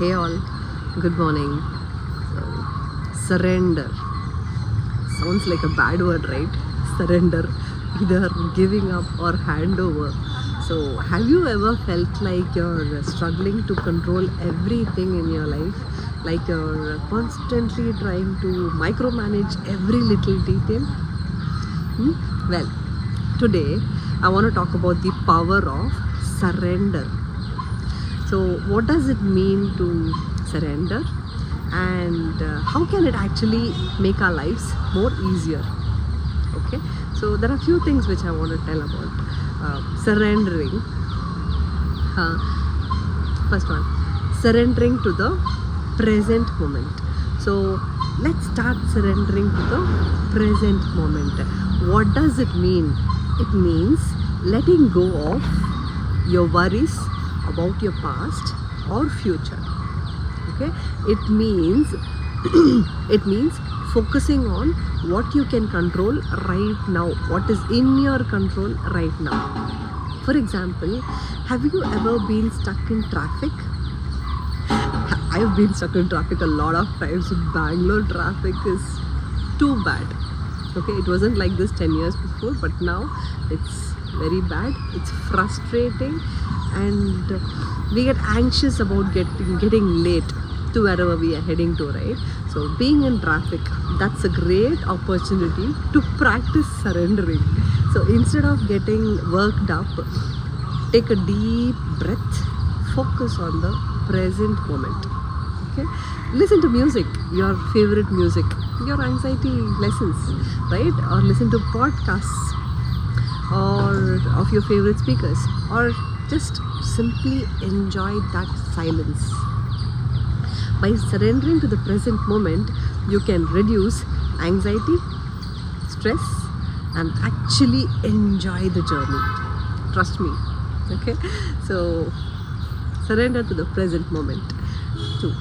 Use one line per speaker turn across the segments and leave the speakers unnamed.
Hey all, good morning. So, surrender sounds like a bad word, right? Surrender, either giving up or handover. So, have you ever felt like you're struggling to control everything in your life? Like you're constantly trying to micromanage every little detail? Well, today I want to talk about the power of surrender. So, what does it mean to surrender, and how can it actually make our lives more easier? Okay, so there are a few things which I want to tell about surrendering. First one, surrendering to the present moment. So, let's start surrendering to the present moment. What does it mean? It means letting go of your worries about your past or future. Okay, it means it means focusing on what you can control right now, what is in your control right now. For example, have you ever been stuck in traffic? I've been stuck in traffic a lot of times. Bangalore traffic is too bad. Okay, it wasn't like this 10 years before, but now it's very bad. It's frustrating, and we get anxious about getting late to wherever we are heading to, right? So being in traffic, that's a great opportunity to practice surrendering. So instead of getting worked up, take a deep breath, focus on the present moment. Okay, listen to music, your favorite music, your anxiety lessons, right? Or listen to podcasts or of your favorite speakers, or just simply enjoy that silence. By surrendering to the present moment, you can reduce anxiety, stress, and actually enjoy the journey. Trust me. Okay, so surrender to the present moment. 2,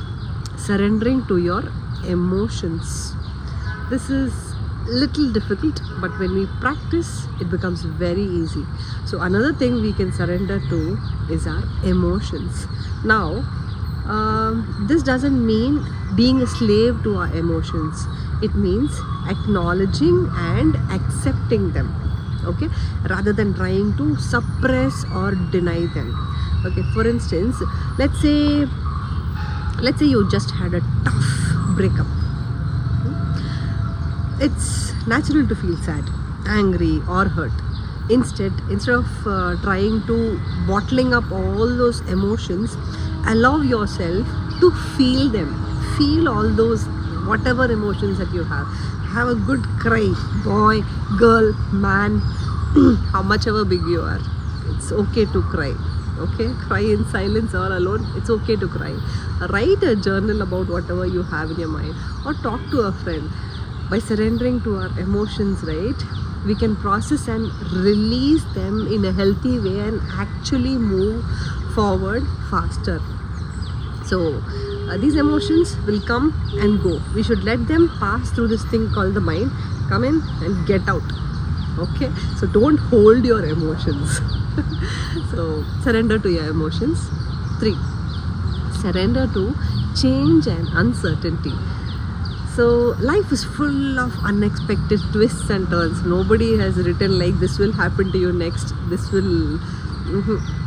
surrendering to your emotions. This is little difficult, but when we practice, it becomes very easy. So another thing we can surrender to is our emotions. Now, this doesn't mean being a slave to our emotions. It means acknowledging and accepting them, okay, rather than trying to suppress or deny them. Okay, for instance, let's say you just had a tough breakup. It's natural to feel sad, angry, or hurt. Instead of trying to bottling up all those emotions, allow yourself to feel them. Feel all those whatever emotions that you have. Have a good cry, boy, girl, man, how much ever big you are. It's okay to cry. Okay, cry in silence or alone. It's okay to cry. Write a journal about whatever you have in your mind, or talk to a friend. By surrendering to our emotions, right, we can process and release them in a healthy way and actually move forward faster. So these emotions will come and go. We should let them pass through this thing called the mind, come in and get out. Okay, so don't hold your emotions. So surrender to your emotions. 3, surrender to change and uncertainty. So life is full of unexpected twists and turns. Nobody has written like this will happen to you next. This will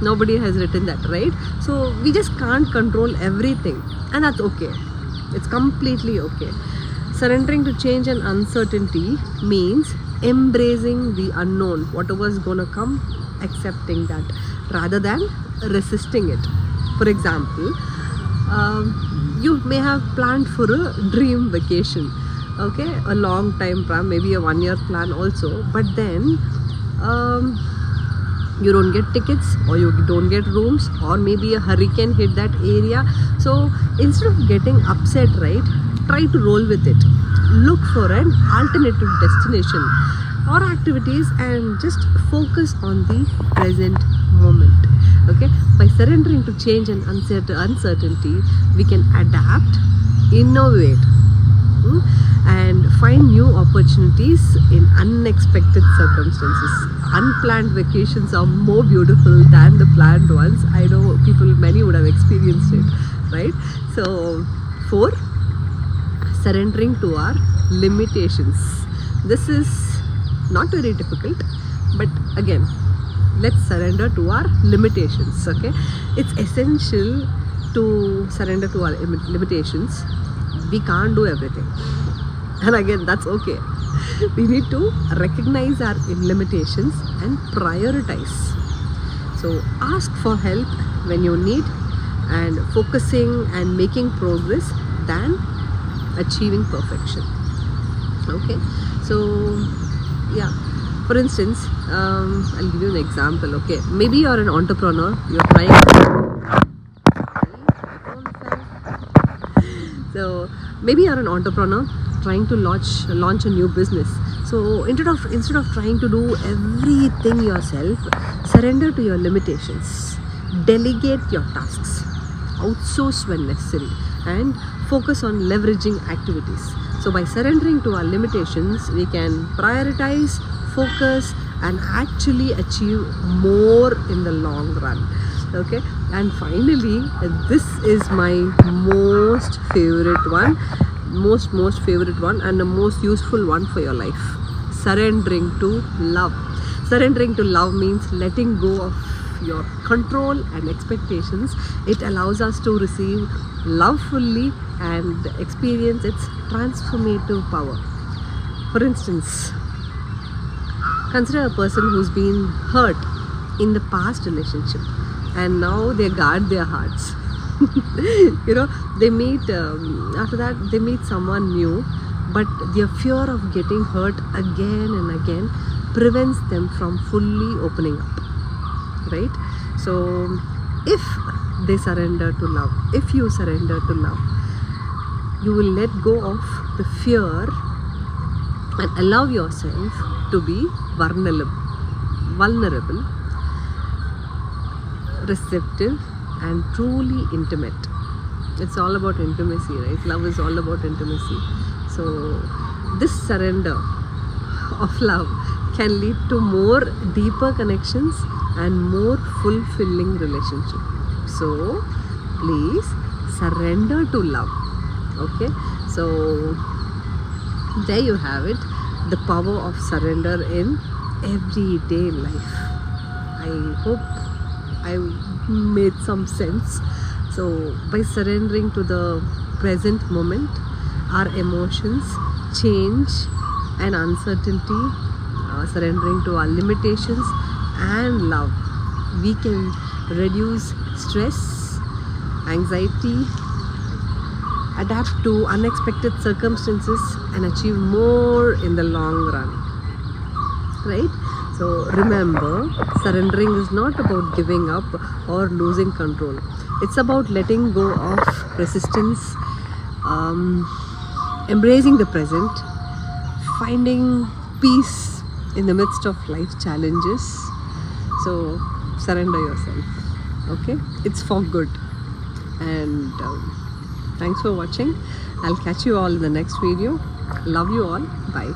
nobody has written that, right? So we just can't control everything, and that's okay. It's completely okay. Surrendering to change and uncertainty means embracing the unknown, whatever's gonna come, accepting that rather than resisting it. For example, you may have planned for a dream vacation, okay, a long time plan, maybe a 1-year plan also, but then you don't get tickets, or you don't get rooms, or maybe a hurricane hit that area. So instead of getting upset, right, try to roll with it. Look for an alternative destination or activities and just focus on the present moment. Okay, by surrendering to change and uncertainty, we can adapt, innovate, and find new opportunities in unexpected circumstances. Unplanned vacations are more beautiful than the planned ones. I know many would have experienced it. right? So 4, surrendering to our limitations. This is not very difficult, but again, let's surrender to our limitations. Okay, it's essential to surrender to our limitations. We can't do everything, and again, that's okay. We need to recognize our limitations and prioritize. So ask for help when you need, and focusing and making progress than achieving perfection. Okay, so yeah, for instance, I'll give you an example. Okay, maybe you're an entrepreneur, you're trying so maybe you're an entrepreneur trying to launch a new business. So instead of trying to do everything yourself, surrender to your limitations, delegate your tasks, outsource when necessary, and focus on leveraging activities. So by surrendering to our limitations, we can prioritize, focus, and actually achieve more in the long run. Okay, and finally, this is my most favorite one, most favorite one, and the most useful one for your life: surrendering to love. Surrendering to love means letting go of your control and expectations. It allows us to receive love fully and experience its transformative power. For instance, consider a person who's been hurt in the past relationship, and now they guard their hearts. They meet after that they meet someone new, but their fear of getting hurt again and again prevents them from fully opening up, right? So if they surrender to love, if you surrender to love, you will let go of the fear and allow yourself to be vulnerable, receptive, and truly intimate. It's all about intimacy, right? Love is all about intimacy. So this surrender of love can lead to more deeper connections and more fulfilling relationship. So please surrender to love. Okay, so there you have it, the power of surrender in everyday life. I hope I made some sense. So by surrendering to the present moment, our emotions, change and uncertainty, surrendering to our limitations and love, we can reduce stress, anxiety, adapt to unexpected circumstances, and achieve more in the long run, right? So remember, surrendering is not about giving up or losing control. It's about letting go of resistance, embracing the present, finding peace in the midst of life challenges. So surrender yourself. Okay, it's for good. And thanks for watching. I'll catch you all in the next video. Love you all. Bye.